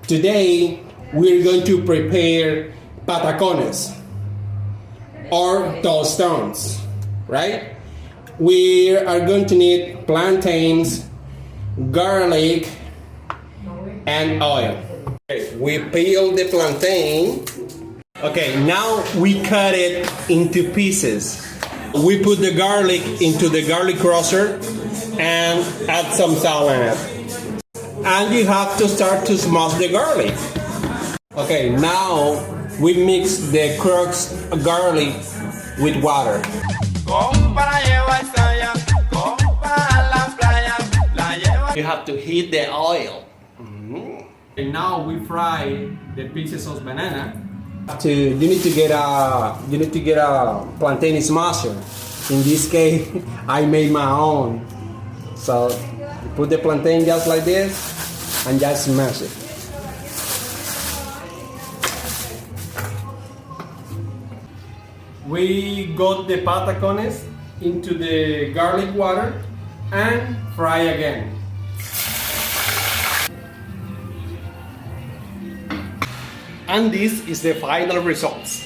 Today we're going to prepare patacones or tostones, right? We are going to need plantains, garlic, and oil. Okay, we peel the plantain. Okay, now we cut it into pieces. We put the garlic into the garlic crusher and add some salt in it. And you have to start to smash the garlic. Okay, now we mix the crushed garlic with water. You have to heat the oil. And now we fry the pieces of banana. You need to get a plantain smasher. In this case, I made my own. So you put the plantain just like this and just smash it. We got the patacones into the garlic water and fry again. And this is the final results.